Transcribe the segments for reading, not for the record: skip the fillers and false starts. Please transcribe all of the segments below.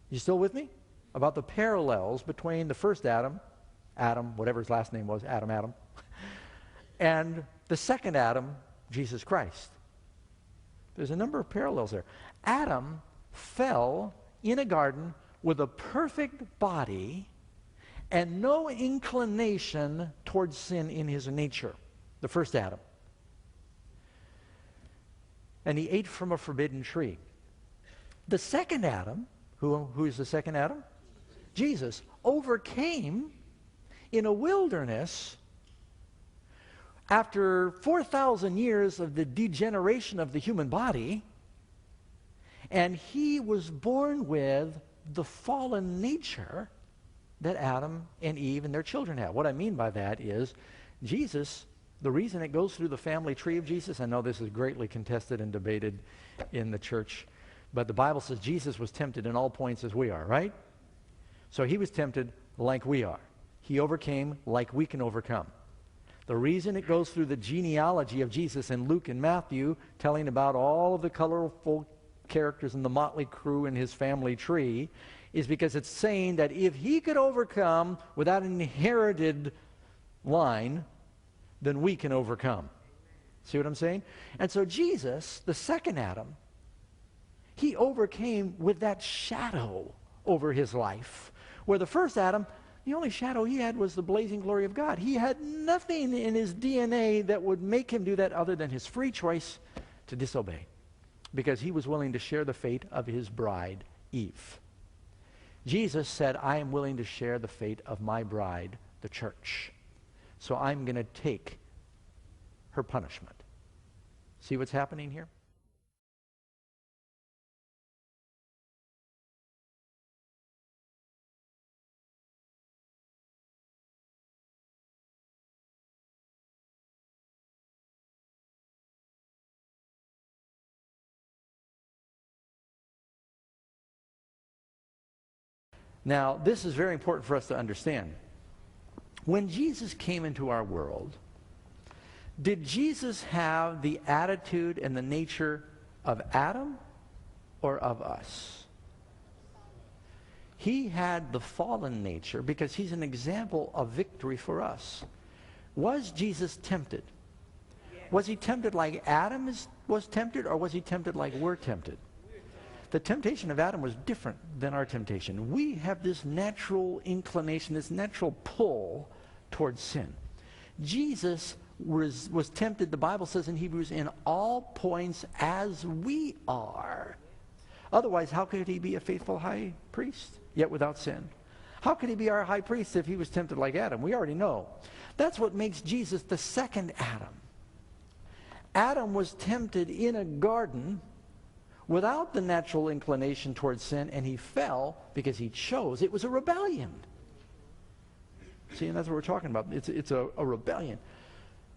You still with me? About the parallels between the first Adam, whatever his last name was, Adam, and the second Adam, Jesus Christ. There's a number of parallels there. Adam fell in a garden with a perfect body and no inclination towards sin in his nature. The first Adam. And he ate from a forbidden tree. The second Adam, who is the second Adam? Jesus overcame in a wilderness after 4,000 years of the degeneration of the human body, and he was born with the fallen nature that Adam and Eve and their children have. What I mean by that is Jesus, the reason it goes through the family tree of Jesus, I know this is greatly contested and debated in the church, but the Bible says Jesus was tempted in all points as we are, right? So he was tempted like we are. He overcame like we can overcome. The reason it goes through the genealogy of Jesus in Luke and Matthew, telling about all of the colorful characters in the motley crew in his family tree, is because it's saying that if he could overcome without an inherited line, then we can overcome. See what I'm saying? And so Jesus, the second Adam, he overcame with that shadow over his life. Where the first Adam, the only shadow he had was the blazing glory of God. He had nothing in his DNA that would make him do that other than his free choice to disobey. Because he was willing to share the fate of his bride, Eve. Jesus said, I am willing to share the fate of my bride, the church. So I'm going to take her punishment. See what's happening here? Now, this is very important for us to understand. When Jesus came into our world, did Jesus have the attitude and the nature of Adam or of us? He had the fallen nature because he's an example of victory for us. Was Jesus tempted? Was he tempted like Adam was tempted, or was he tempted like we're tempted? The temptation of Adam was different than our temptation. We have this natural inclination, this natural pull towards sin. Jesus was tempted, the Bible says in Hebrews, in all points as we are. Otherwise, how could he be a faithful high priest, yet without sin? How could he be our high priest if he was tempted like Adam? We already know. That's what makes Jesus the second Adam. Adam was tempted in a garden without the natural inclination towards sin, and he fell because he chose. It was a rebellion. See, and that's what we're talking about. It's a rebellion.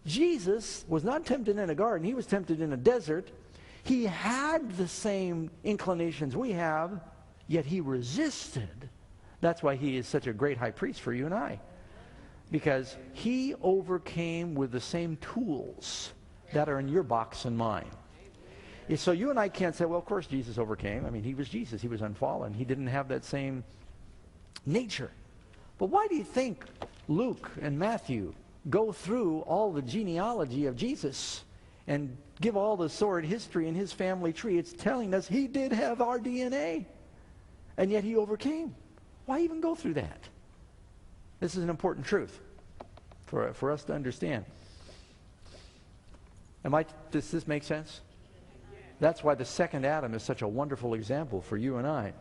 Jesus was not tempted in a garden. He was tempted in a desert. He had the same inclinations we have, yet he resisted. That's why he is such a great high priest for you and I. Because he overcame with the same tools that are in your box and mine. So you and I can't say, well, of course Jesus overcame. I mean, he was Jesus. He was unfallen. He didn't have that same nature. But why do you think Luke and Matthew go through all the genealogy of Jesus and give all the sordid history in his family tree? It's telling us he did have our DNA, and yet he overcame. Why even go through that? This is an important truth for us to understand. Does this make sense? That's why the second Adam is such a wonderful example for you and I.